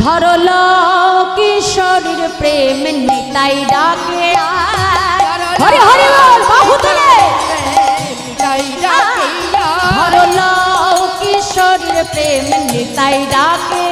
ধরলো কিশোরীর প্রেম নিতাই ডাকে হরি হরি বল বাহু তুলে ধরলো কিশোরীর প্রেম নিতাই ডাকে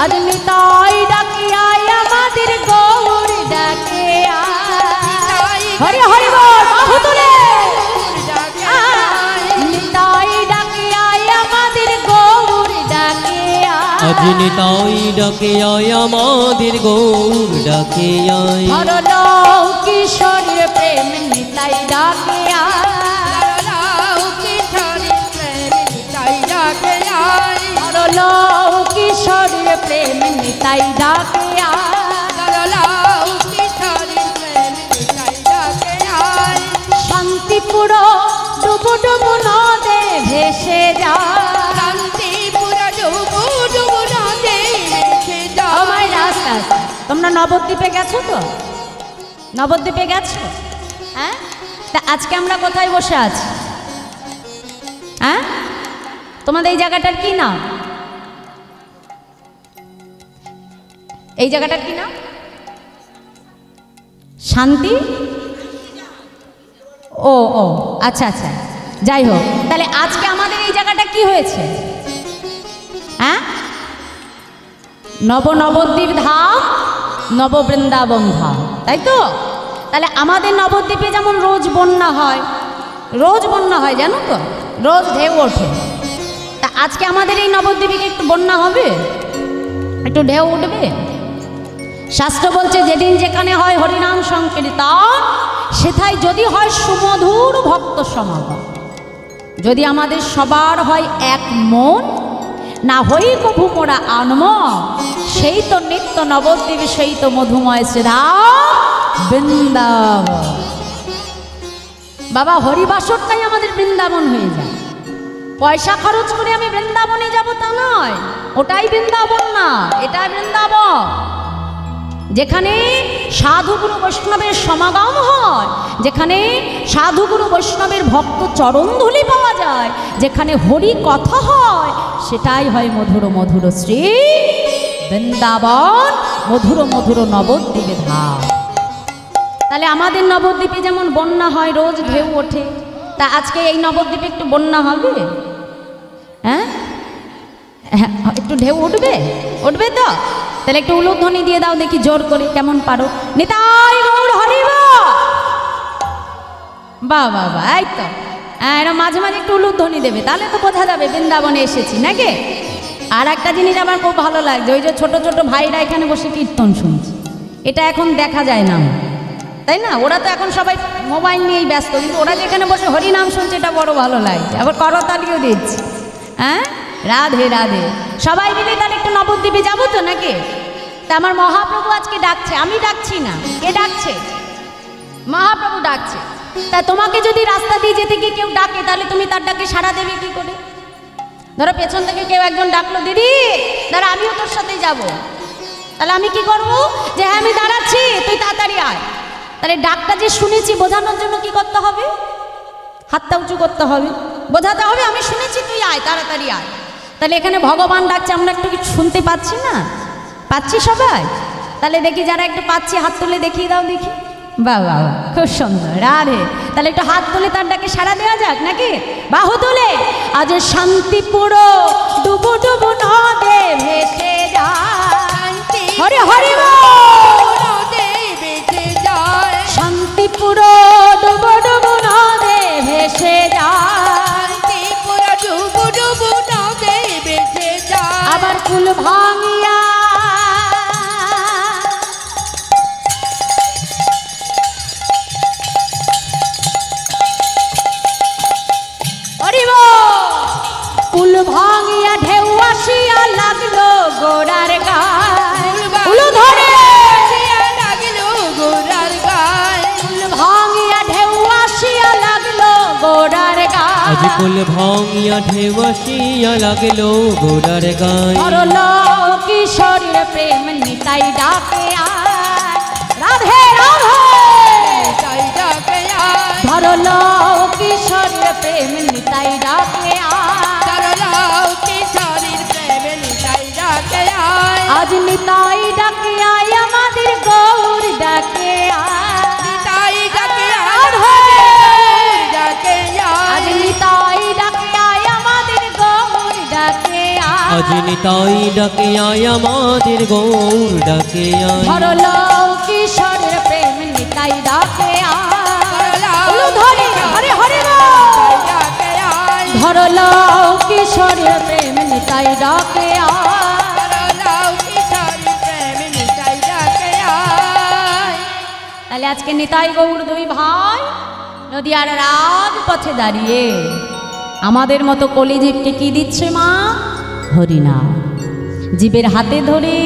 আজ নিতাই ডাকে আয় আমাদের গৌর ডাকে হরি হরি বল বাহু তুলে আজ নিতাই ডাকে আয় আমাদের গৌর ডাকে আয় ধরলো কিশোরীর প্রেম নিতাই ডাকে ধরলো কিশোরীর প্রেম নিতাই ডাকে শান্তিপুর ডুবু ডুবু নদে ভেসে যা তোমরা নবদ্বীপে গেছো তো? নবদ্বীপে গেছো? হ্যাঁ, তা আজকে আমরা কোথায় বসে আছি? হ্যাঁ, তোমাদের এই জায়গাটার কি নাম? এই জায়গাটার কি নাম? শান্তি। ও ও আচ্ছা আচ্ছা, যাই হোক, তাহলে আজকে আমাদের এই জায়গাটা কি হয়েছে? হ্যাঁ, নবদ্বীপ ধাম, নববৃন্দাবন ধাম, তাই তো? তাহলে আমাদের নবদ্বীপে যেমন রোজ বন্যা হয়, রোজ বন্যা হয় জানো তো, রোজ ঢেউ ওঠে। তা আজকে আমাদের এই নবদ্বীপে কি একটু বন্যা হবে? একটু ঢেউ উঠবে? শাস্ত্র বলছে যেদিন যেখানে হয় হরিনাম সংকীর্তন, সেথায় যদি হয় সুমধুর ভক্ত সমাগম, যদি আমাদের সবার হয় এক মন, না হই কভু মোরা আনম, সেই তো নিত্য নবদ্বীপ, সেই তো মধুময় শ্রীধাম বৃন্দাবন। বাবা হরিবাসরটাই আমাদের বৃন্দাবন হয়ে যায়। পয়সা খরচ করে আমি বৃন্দাবনে যাব তা নয়, ওটাই বৃন্দাবন না, এটা বৃন্দাবন। যেখানে সাধুগুরু বৈষ্ণবের সমাগম হয়, যেখানে সাধুগুরু বৈষ্ণবের ভক্ত চরণধূলি পাওয়া যায়, যেখানে হরি কথা হয়, সেটাই হয় মধুর মধুর শ্রী বৃন্দাবন, মধুর মধুর নবদ্বীপে ধাম। তাহলে আমাদের নবদ্বীপে যেমন বন্যা হয়, রোজ ঢেউ ওঠে, তা আজকে এই নবদ্বীপে একটু বন্যা হবে? হ্যাঁ, একটু ঢেউ উঠবে? উঠবে তো? তাহলে একটু উলুধ্বনি দিয়ে দাও দেখি, জোর করে, কেমন পারো। নিতাই গৌর হরি বল। বাহ বাহ বাহ, এই তো। হ্যাঁ, এরা মাঝে মাঝে একটু উলুধ্বনি দেবে, তাহলে তো বোঝা যাবে বৃন্দাবনে এসেছি নাকি। আর একটা জিনিস আমার খুব ভালো লাগছে, ওই যে ছোট ছোট ভাইরা এখানে বসে কীর্তন শুনছে, এটা এখন দেখা যায় না, তাই না? ওরা তো এখন সবাই মোবাইল নিয়েই ব্যস্ত, কিন্তু ওরা যেখানে বসে হরিনাম শুনছে, এটা বড় ভালো লাগছে। আবার করতালিও দিচ্ছে। হ্যাঁ, রাধে রাধে। সবাই মিলে তাহলে একটু নবদ্বীপে যাবো তো নাকি? তা আমার মহাপ্রভু আজকে ডাকছে, আমি ডাকছি না। কে ডাকছে? মহাপ্রভু ডাকছে। তা তোমাকে যদি রাস্তা দিয়ে যেতে গিয়ে কেউ ডাকে, তাহলে তুমি তার ডাকে সাড়া দেবে কি করে? ধরো পেছন থেকে কেউ একজন ডাকলো, দিদি দাঁড়া, আমিও তোর সাথে যাব। তাহলে আমি কি করবো? যে হ্যাঁ, আমি দাঁড়াচ্ছি, তুই তাড়াতাড়ি আয়। তাহলে ডাকটা যে শুনেছি বোঝানোর জন্য কি করতে হবে? হাতটা উঁচু করতে হবে, বোঝাতে হবে আমি শুনেছি, তুই আয়, তাড়াতাড়ি আয়। তাহলে এখানে ভগবান ডাকছে, আমরা একটু কিছু শুনতে পাচ্ছি না? পাচ্ছি সবাই? তাহলে দেখি যারা একটু পাচ্ছি হাত তুলে দেখিয়ে দাও দেখি। বাহ বাহ, খুব সুন্দর, রাধে। তাহলে একটু হাত তুলে তার ডাকে সাড়া দেওয়া যাক নাকি? বাহু তুলে। আজ শান্তিপুর ডুবু ডুবু নদে ভেসে যায়, হরে হরে শান্তিপুর ডুবু ডুবু নদে ভেসে যায়, ডুবু ডুবু নদে ভেসে যায়। আবার কুল ভাঙিয়া কুল ভাঙিয়া ঢেউ আসিয়া লাগলো গোড়ার গায়, কুল ধরে লাগলো গোড়ার গায়, কুল ভাঙিয়া ঢেউ আসিয়া লাগলো গোড়ার গায়, আজ কুল ভাঙিয়া ঢেউ আসিয়া লাগলো গোড়ার গায়। ধরলো কিশোরীর প্রেম নিতাই ডাকে আয়, রাধে রাধে নিতাই ডাকে আয়, ধরলো কিশোরীর প্রেম নিতাই ডাকে আয়। আজ নিতাই ডাকে আয় আমাদের গৌর ডাকে আয় ধরলাও কিশোরের প্রেম নিতাই ডাকে আয় ধরে হরে হরে ধরলাও কিশোরের প্রেম নিতাই ডাকে তাহলে আজকে নিতাই গৌর দুই ভাই নদিয়ার রাজপথে দাঁড়িয়ে আমাদের মতো কলিজীবকে কি দিচ্ছে মা? হরিনাম। জীবের হাতে ধরে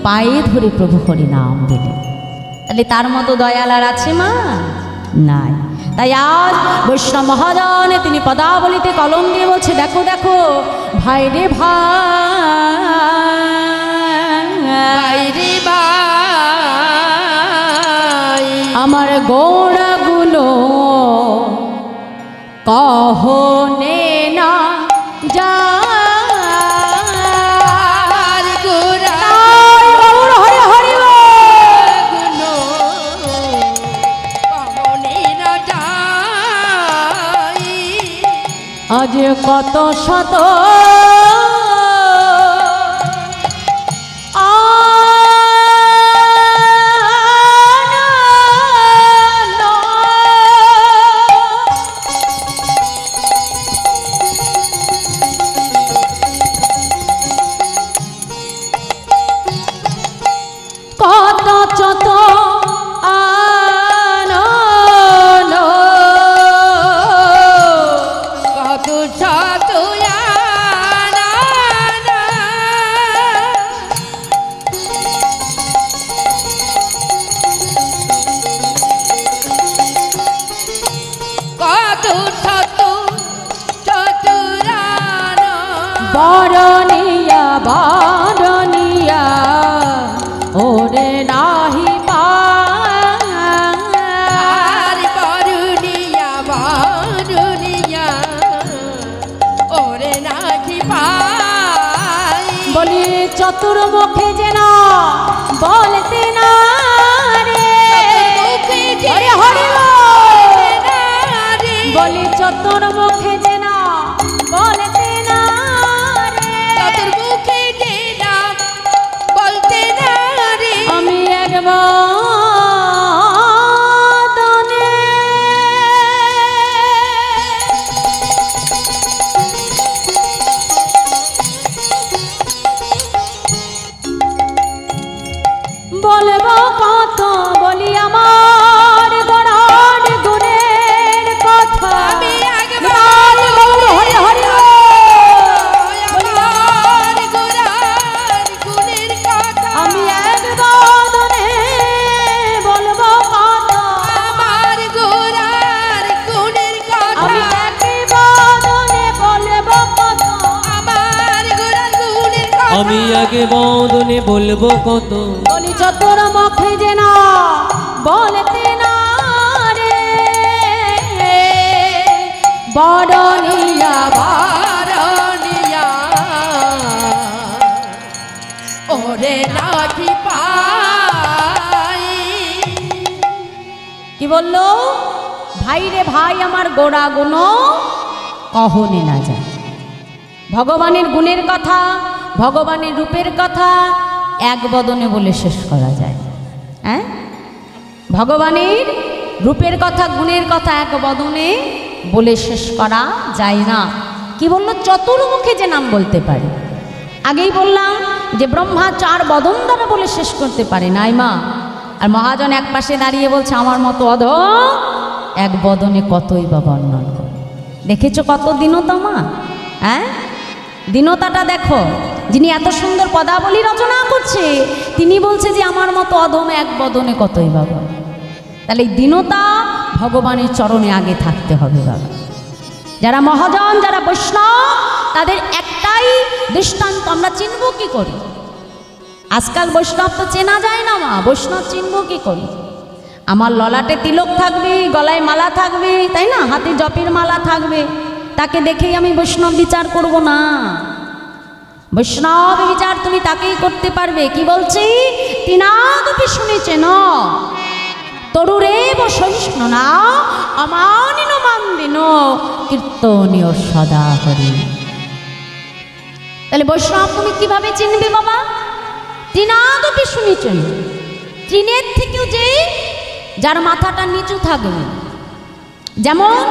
পায়ে ধরে প্রভু হরিনাম দিলে, তাহলে তার মতো দয়াল আর আছে মা? নাই। তাই আজ বৈষ্ণব মহাজন তিনি পদাবলিতে কলম দিয়ে বলছে, দেখো দেখো ভাই রে ভাই রে ভাই, আমার গোড়াগুলো কহনে না যা আজ কত শত কত চত বরনিয়া বরনিয়া ওরে নাহি পার বরনিয়া বরনিয়া ওরে নাহি পার বলি চতুর্মুখে যেন বলতে না রে হরে হরে বলি চতুর্মুখে যেন বলতে না আমি একবাদনে বলবো কত বলি আমার গড়ার গুণের কথা আমি একবার হরি হরি আমি একবাদনে বলবো কত আমার গোড়ার গুণের কথা আমি একবাদনে বলবো কত আমার গোড়ার গুণের কথা আমি আগে বদনে বলবো কত বলি চতুর মুখে যে না বলতে না রে বরনিয়া বরনিয়া ওরে নাহি পাই। কি বললো? ভাই রে ভাই আমার গোড়া গুণ কহনে না যায়। ভগবানের গুণের কথা, ভগবানের রূপের কথা এক বদনে বলে শেষ করা যায়? হ্যাঁ, ভগবানের রূপের কথা গুণের কথা এক বদনে বলে শেষ করা যায় না। কি বললো? চতুর্মুখে যে নাম বলতে পারে। আগেই বললাম যে ব্রহ্মা চার বদন দ্বারা বলে শেষ করতে পারে নাই মা। আর মহাজন এক পাশে দাঁড়িয়ে বলছে আমার মতো অধম এক বদনে কতই বা বর্ণন করে। দেখেছো কত দীনতা মা? হ্যাঁ, দীনতাটা দেখো। যিনি এত সুন্দর পদাবলী রচনা করছে তিনি বলছে যে আমার মতো অধম এক বদনে কতই বা বলে। তাহলে এই দীনতা ভগবানের চরণে আগে থাকতে হবে বাবা। যারা মহাজন, যারা বৈষ্ণব, তাদের একটাই দৃষ্টান্ত। আমরা চিনব কি করি? আজকাল বৈষ্ণব তো চেনা যায় না মা। বৈষ্ণব চিনব কি করি? আমার ললাটে তিলক থাকবে, গলায় মালা থাকবে, তাই না, হাতে জপের মালা থাকবে, তাকে দেখেই আমি বৈষ্ণব বিচার করব না। বৈষ্ণব বিচার তুমি তাকেই করতে পারবে। কি বলছি? তিনাদপি শুনেছেন তরুরেব সহিষ্ণু না অমানিন মান্দিন কীর্তনীয় সদা হরি। তাহলে বৈষ্ণব তুমি কিভাবে চিনবে বাবা? তৃণাদপি শুনেছেন, তৃণের থেকেও যে যার মাথাটা নিচু থাকবে, যেমন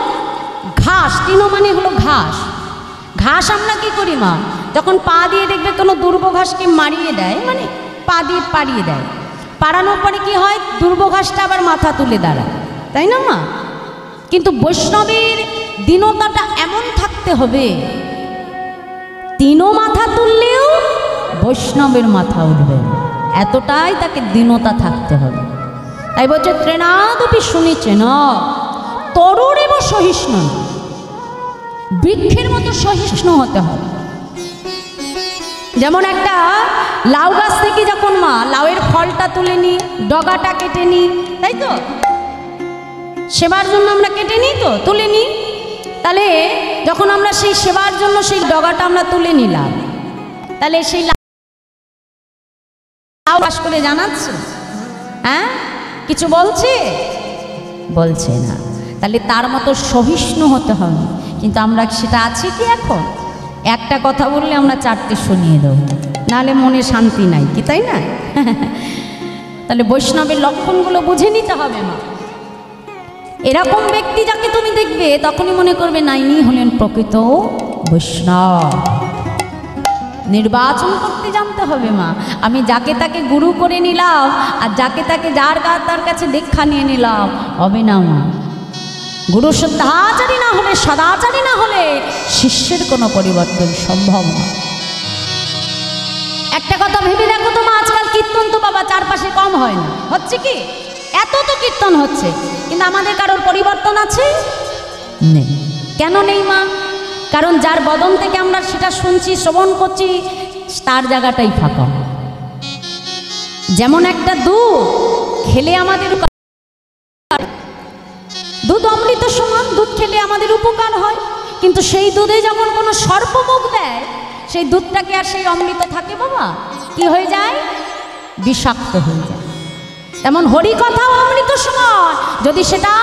ঘাস, তৃণ মানে হলো ঘাস। ঘাস আমরা কি করি মা, যখন পা দিয়ে দেখবে কোনো দুর্ব ঘাসকে মারিয়ে দেয়, মানে পা দিয়ে পাড়িয়ে দেয়, পাড়ানোর পরে কি হয়, দুর্ব ঘাসটা আবার মাথা তুলে দাঁড়ায়, তাই না মা? কিন্তু বৈষ্ণবের দীনতাটা এমন থাকতে হবে, তিনও মাথা তুললেও বৈষ্ণবের মাথা উঠবে, এতটাই তাকে দীনতা থাকতে হবে। তাই বলছে তৃণাদপি শুনেছেন তরুর এবং সহিষ্ণু, বৃক্ষের মতো সহিষ্ণু হতে হবে। যেমন একটা লাউ গাছ থেকে যখন মা লাউয়ের ফলটা তুলে নিই, ডগাটা কেটে নিই, তাই তো সেবার জন্য আমরা কেটে নিই, তো তুলে নিই। তাহলে যখন আমরা সেই সেবার জন্য সেই ডগাটা আমরা তুলে নিলাম, তাহলে সেই লাউ বাস করে জানাচ্ছে, হ্যাঁ কিছু বলছে? বলছে না। তাহলে তার মতো সহিষ্ণু হতে হবে, কিন্তু আমরা সেটা আছি কি? এখন একটা কথা বললে আমরা চারটে শুনিয়ে দেবো, নাহলে মনে শান্তি নাই, কি তাই না? তাহলে বৈষ্ণবের লক্ষণগুলো বুঝে নিতে হবে মা। এরকম ব্যক্তি যাকে তুমি দেখবে তখনই মনে করবে না, ইনি হলেন প্রকৃত বৈষ্ণব। নির্বাচন করতে জানতে হবে মা। আমি যাকে তাকে গুরু করে নিলাম আর যাকে তাকে যার তার কাছে দীক্ষা নিয়ে নিলাম, হবে না মা। গুরু শুদ্ধাচারী না হলে, সদাচারী না হলে শিষ্যের কোনো পরিবর্তন সম্ভব না। একটা কথা ভেবে দেখো তো মা, আজকাল কীর্তন তো বাবা চারপাশে কম হয় না, হচ্ছে কি? এত তো কীর্তন হচ্ছে, কিন্তু আমাদের কারোর পরিবর্তন আছে? নেই। কেন নেই মা? কারণ যার বদন থেকে আমরা সেটা শুনছি, শ্রবণ করছি, তার জায়গাটাই ফাঁকা। যেমন একটা দুধ খেলে আমাদের, দুধ অমৃত সমান, দুধ খেলে আমাদের উপকার হয়, কিন্তু সেই দুধে যখন কোনো সর্প মুখ দেয়, সেই দুধটাকে আর সেই অমৃত থাকে বাবা? কি হয়ে যায়? বিষাক্ত হয়ে যায়। তেমন হরিকথাও অমৃত সমান, যদি সেটা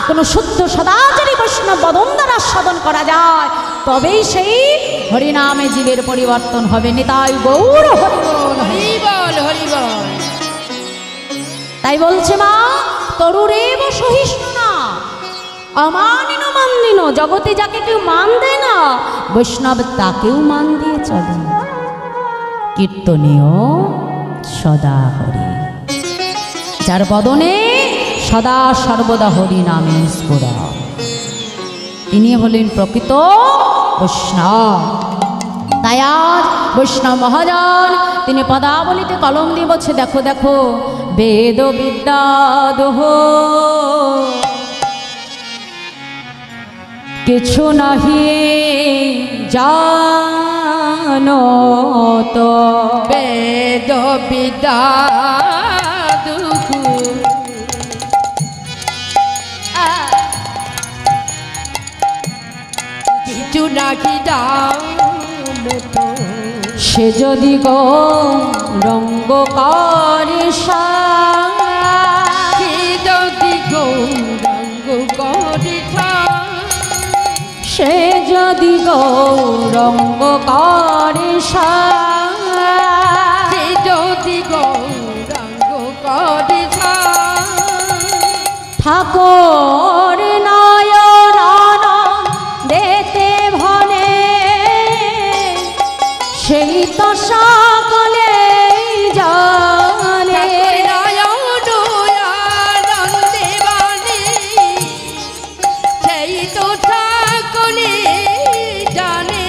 কোনো শুদ্ধ সদাচারী বৈষ্ণব বদন দ্বারা সাধন করা যায়, তবেই সেই হরিনামে জীবের পরিবর্তন হবে। নিতাই গৌর হরিবল, হরিবল, হরিবল। তাই বলছে মা, তরুরেব সহিষ্ণু না, অমানিন মান্দিন। জগতে যাকে কেউ মান দেয় না, বৈষ্ণব তাকেও মান দিয়ে চলে। কীর্তনীয় সদা হরি, যার বদনে সদা সর্বদা হরি নামে স্ফুরা, তিনি হলেন প্রকৃত বৈষ্ণব। তাই আজ বৈষ্ণব মহাজন তিনি পদাবলিতে কলম দিয়ে বলছে, দেখো দেখো বেদ বিদ্যা দোহ কিছু নাহি জানো তো, বেদ বিদ্যা কিছু নাকি জানো তো, সে যদি গৌরঙ্গ করে, সে যদি গৌরঙ্গ করে, সে যদি গৌরঙ্গ করে, সে যদি গৌরঙ্গ করে, ঠাকুর নয়ন দেতে ভনে, সেই তো সকলে জানে। সেই তো সকলে জানে,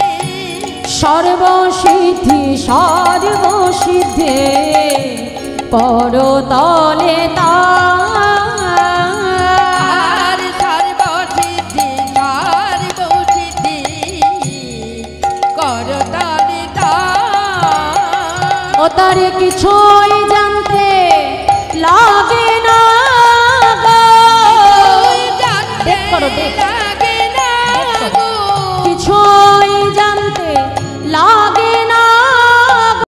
সর্বসিদ্ধি সর্বসিদ্ধে পরতলে তার, সর্বসিদ্ধি সর্বসিদ্ধি করতলে তার। ও তার কিছুই জানতে লাগে